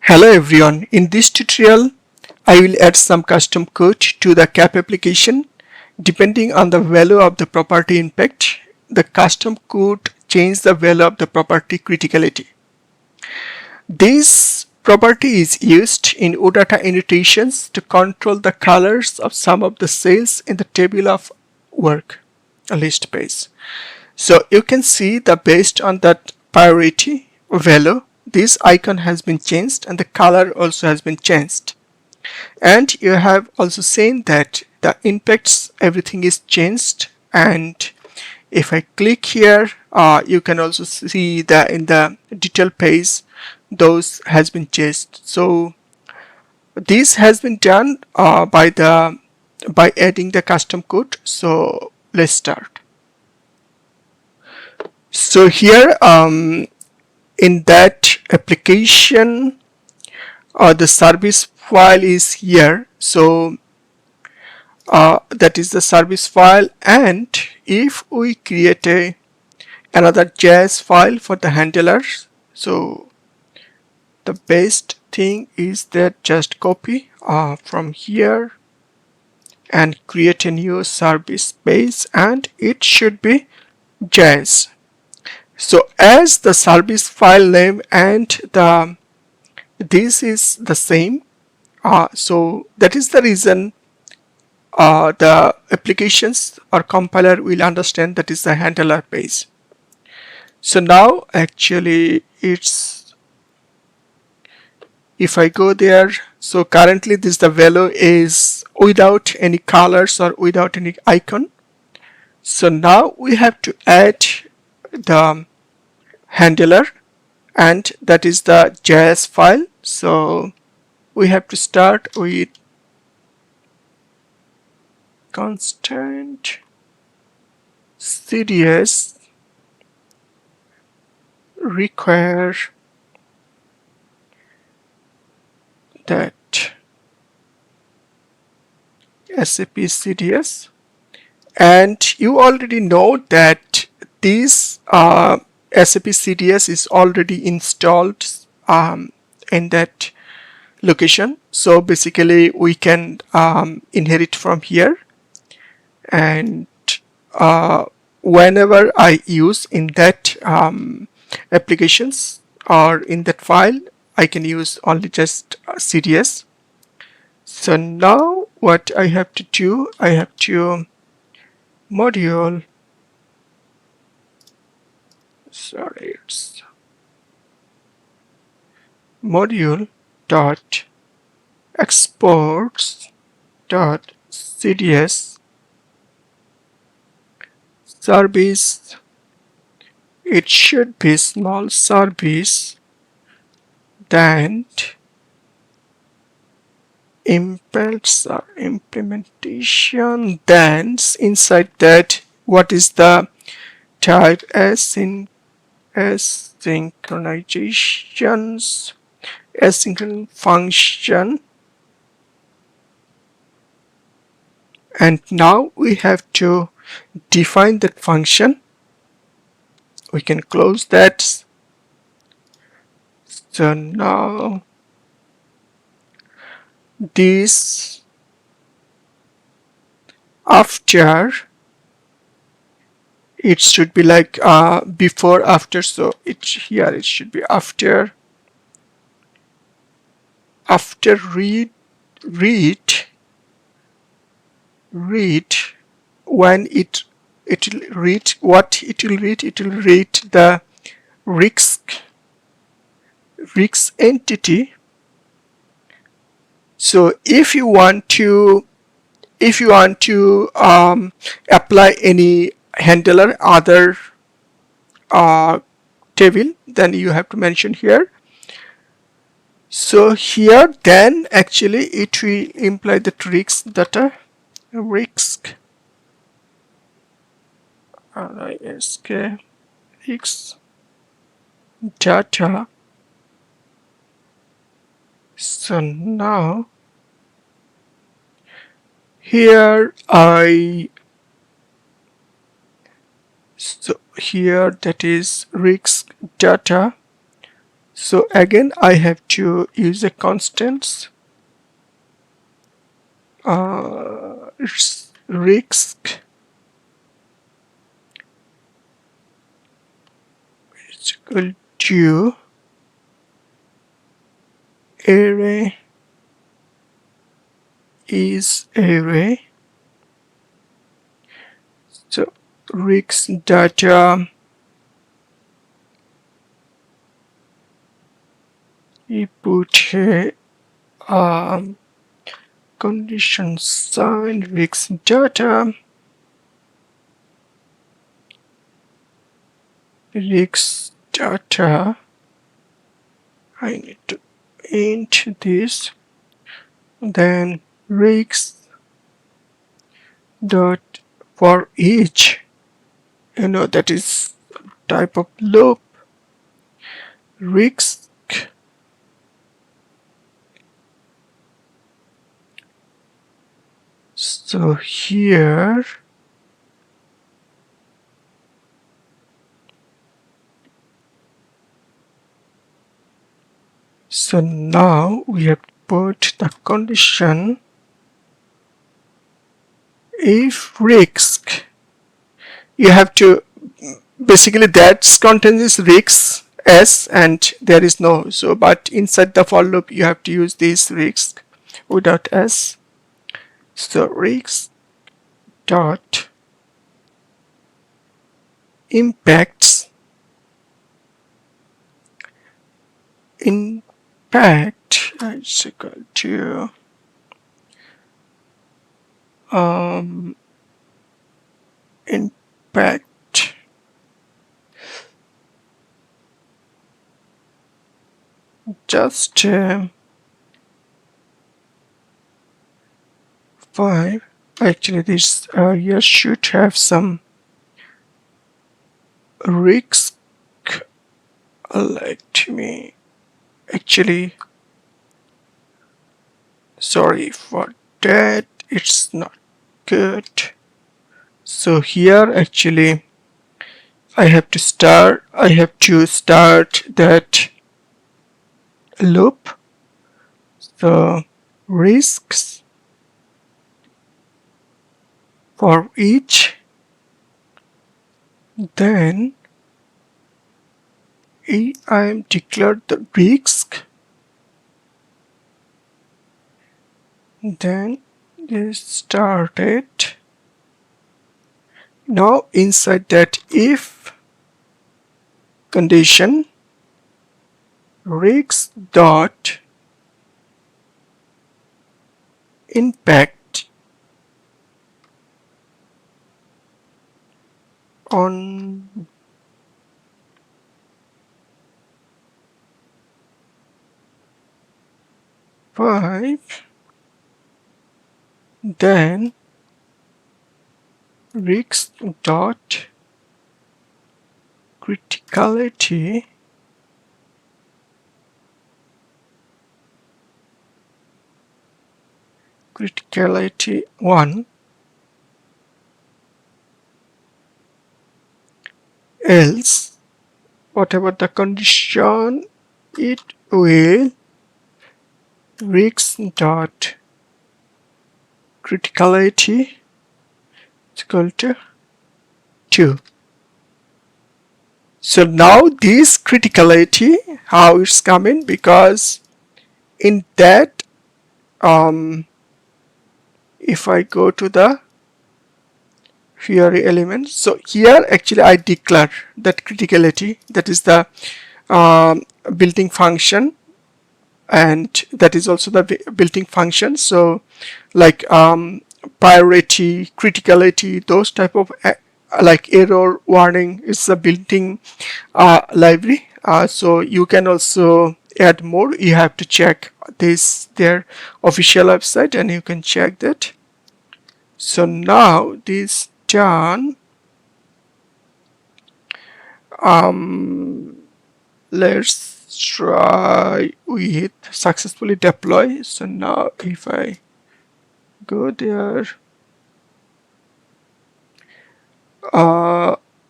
Hello everyone, in this tutorial I will add some custom code to the CAP application. Depending on the value of the property impact, the custom code changes the value of the property criticality. This property is used in OData annotations to control the colors of some of the cells in the table of work, a list page. So you can see that based on that priority value, this icon has been changed and the color also has been changed. And you have also seen that the impacts, everything is changed. And if I click here, you can also see that in the detail page, those has been changed. So this has been done by adding the custom code. So let's start. So here in that application, the service file is here. So that is the service file, and if we create another JS file for the handlers, so the best thing is that just copy from here and create a new service base, and it should be JS. So as the service file name and this is the same, so that is the reason the applications or compiler will understand that is the handler page. So now actually it's, if I go there, so currently this the value is without any colors or without any icon. So now we have to add the handler, and that is the JS file. So we have to start with constant CDS require that SAP CDS, and you already know that this SAP CDS is already installed in that location. So basically we can inherit from here, and whenever I use in that applications or in that file, I can use only just CDS. So now what I have to do, I have to module, sorry, it's module dot exports dot CDS service, it should be small service, then implements or implementation, then inside that what is the type, asynchronizations, asynchronous function, and now we have to define that function. We can close that. So now this after, it should be like before after, so here it should be after read when it will read, what it will read, it will read the risk entity. So if you want to apply any handler other table, then you have to mention here. So here then actually it will imply that risk data, risk data. So now here so here that is risk data So again I have to use a constants. It's risk is equal to array is array. So risk data, we put a condition sign risk data, I need to int this, then risk dot for each, that is type of loop, risk so here so now we have to put the condition if risk, you have to basically that content is risk s and there is no, so but inside the for loop you have to use this risk without s. So risk dot impacts impact is equal to impact just 5. Actually this here should have some risk. Let me actually, sorry for that, it's not good. So here actually I have to start that loop. So risks for each, then I am declared the risk, then this started. Now inside that if condition risk dot impact on five, then risk dot criticality criticality 1, else whatever the condition it will risk dot criticality is equal to 2. So now this criticality, how it's coming, because in that if I go to the Fiori elements, so here actually I declare that criticality, that is the built-in function, and that is also the built-in function. So like priority, criticality, those type of like error warning is a built-in library. So you can also add more. You have to check this their official website and you can check that. So now this done, let's try with successfully deploy. So now if I go there,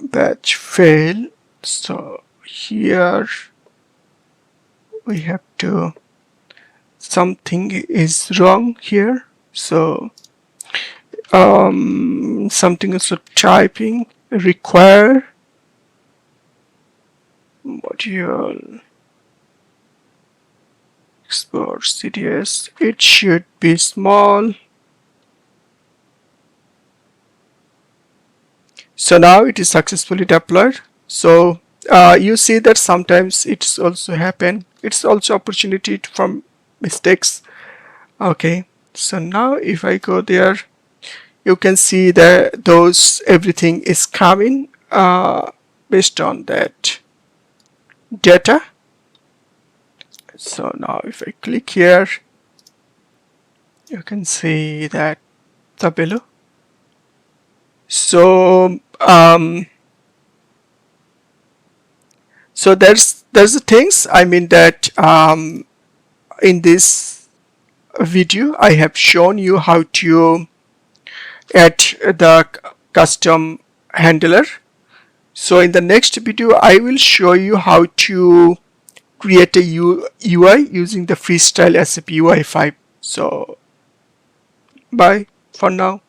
batch fail. So here we have to, something is wrong here. So something is typing require module export CDS. It should be small. So now it is successfully deployed. So you see that sometimes it's also happen. It's also opportunity from mistakes. Okay, so now if I go there, you can see that those everything is coming based on that data. So now if I click here, you can see that the below. So so there's the things, I mean that in this video I have shown you how to add the custom handler. So in the next video I will show you how to create a UI using the freestyle SAP UI 5. So bye for now.